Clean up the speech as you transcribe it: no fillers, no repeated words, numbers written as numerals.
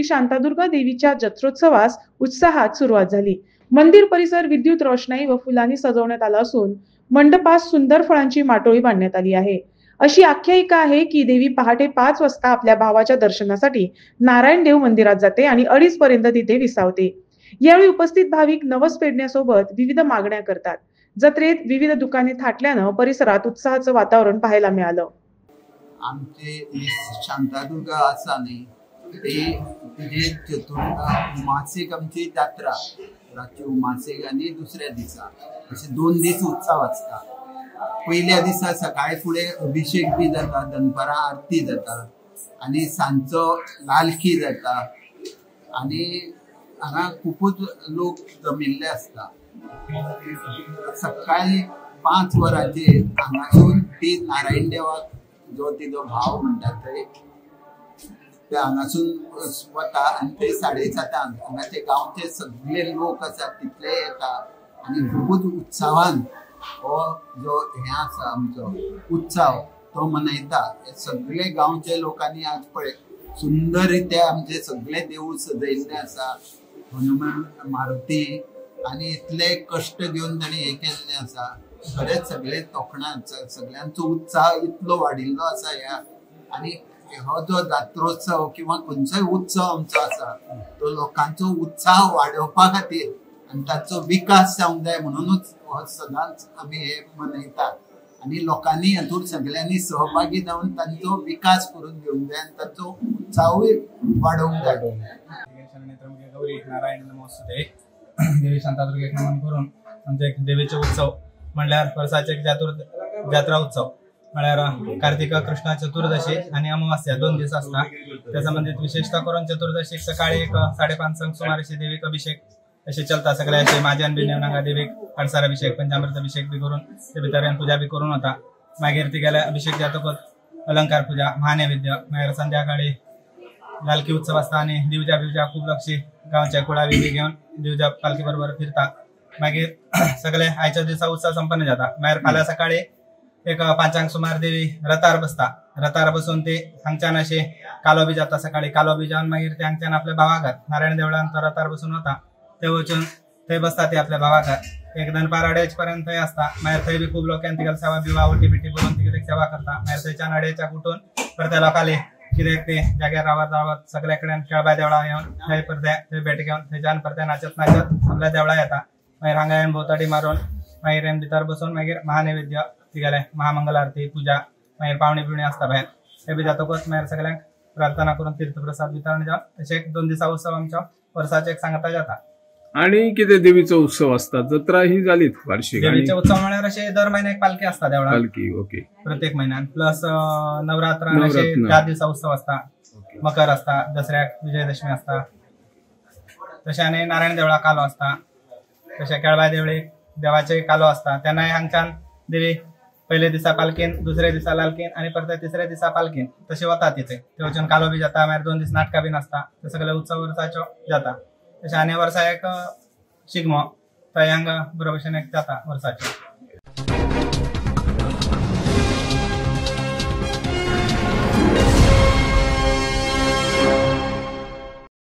श्री शांतादुर्गा देवीच्या जत्रोत्सवास उत्साहात सुरुवात झाली। मंदिर परिसर विद्युत रोषणाई व फुलांनी सजवण्यात आला असून मंडपास सुंदर फळांची माटोळी बांधण्यात आली आहे। अशी आख्यायिका आहे की देवी पहाटे 5 वाजता आपल्या भावाच्या दर्शनासाठी नारायण देव मंदिरात जाते आणि 2:30 पर्यंत तिथे विसावते। यावेळी उपस्थित भाविक नवस पेडण्यासोबत विविध मागण्या करतात। जत्रेत विविध दुकाने थाटल्यानं परिसरात उत्साहाचं वातावरण पाहायला मिळालं। आमचे शांतादुर्गा आसा न्ही तेजे चतुर्थ मासिक आमची जात्रा रातची मासिक आणि दुसऱ्या दिसा असे 2 दीस उत्सव आसता। पहिल्या दिसा सकाळी फुडें अभिषेक बी जाता, दनपारां आरती जाता आणि सांजचो लालकी जाता आणि हांगा खूपच लोक जमिल्ले असता। सकाळी 5 वरांचेर हांगासून ती नारायण देवाक जो तिजो भाव म्हणटा ते हांगासून वता आनी ते 7:30 हांगाचे गांवचे सगळे लोक आसात तितले येता आनी खूपच उत्सवान हो जो हे आसा आमचो उत्सव तो मनयता। सगळे गांवचे लोकांनी आज पळय सुंदर रित्या आमचे सगळे देवूळ सजयल्ले आसा। हनुमान मारुती आणि इतले कष्ट घेऊन ताणें हे केल्ले आसा। खरेंच सगळे तोखणात सगळ्यांचो उत्साह इतलो वाडिल्लो आसा ह्या आनी हो जो जात्रोत्सव किंवा खंयचोय उत्सव आमचो आसा तो लोकांचो उत्साह वाडोवपा खातीर आनी ताचो विकास जावंक जाय म्हणूनच हो सदांच आमी हे मनयतात आनी लोकांनी हातूंत सगळ्यांनी सहभागी जावन तांचो विकास करून घेवंक जाय आनी ताचो उत्साहूय वाडोवंक जाय। गौरी नारायण नमोस्तुते देवी शांतादुर्गेक नमन करून आमचे देवीचे उत्सव म्हणल्यार वर्साचे जात्रा उत्सव म्हणल्यार कार्तिक कृष्ण चतुर्दशी आणि अमावास्या 2 दीस असता। त्या संबंधित विशेषतः करून चतुर्दशीक सकाळी 5:30 सुमार अशी देवीक अभिषेक असे चलता। सगळे असे माज्यान बी नेवनांगा देवीक हळसर अभिषेक पंचामृत अभिषेक बी करून ते भितर पूजा बी करून होता। मागीर ती गेल्या अभिषेक जातकच अलंकार पूजा महानैवेद्य मागीर संध्याकाळी लालकी उत्सव असता आणि दिवजा बिवजा खूप लक्षी गावच्या कुळावी बी घेऊन दिवजा पालखी बरोबर फिरता। मागीर सगळे आयच्या दिवसा उत्सव संपन्न जाता। मागीर फाल्यां सकाळी 5 सुमार देवी रथार बसता। रथार बसून ते हांगच्यान असे कालो बी जाता। सकाळी कालो बी जावन मागीर ते हांगच्यान आपल्या भावाघात नारायण देवळान तो रथार बसून वता। ते वचून थंय बसता ते आपल्या भावाघात एक दनपार 2:30 पर्यंत थंय असता। मागीर थंय बी खूप लोकांनी तिगेली सेवा बिवा ओटी बिटी बोलून तिगेली सेवा करता। मागीर थंयच्यान 2:30 उठून परते लोकांनी कित्याक ते जाग्यार रावत सगळे कडेन केळबा देवळा येवन थंय परते थंय भेट घेवन थंयच्यान परते नाचत आपल्या देवळा येता। मागीर हांगा येवन भोंवतणी मारून मागीर येवन भितर बसून मागीर महानैवेद्य तिगेले महामंगल आरती पूजा मागीर पावणी बिवणी असता भायर हे बी जातकच मागीर सगळ्यांक प्रार्थना करून तीर्थप्रसाद वितरण जावन अशे 2 दिसा उत्सव आमच्या वर्साचे सांगता जाता। आणि किती देवीचो उत्सव असता? जत्रा ही जालीत वार्षिक देवीचे उत्सव म्हळ्यार अशे दर महिन्याक पालखी असता देवळात। पालखी ओके प्रत्येक महिन्यात प्लस नवरात्रान अशे 4 दिसा उत्सव असता। मकर असता, दसऱ्याक विजयदशमी असता, तशें आनी नारायण देवळा कालो असता, तशें केळबा देवळी देवाचे कालो असता। तेन्नाय हांगच्यान देवी पयले दिसा पालखीन, दुसरे दिसा लालकीन आणि परत तिसरे दिसा पालखीन तशें वता तिथे। ते वचून कालो बी जाता। मागीर 2 दीस नाटकां बीन आसता। ते सगळे उत्सव वर्साच्यो जाता। तशें आनी वर्सा एक शिगमो थंय हांगा बरे भशेन एक जाता वर्साचो।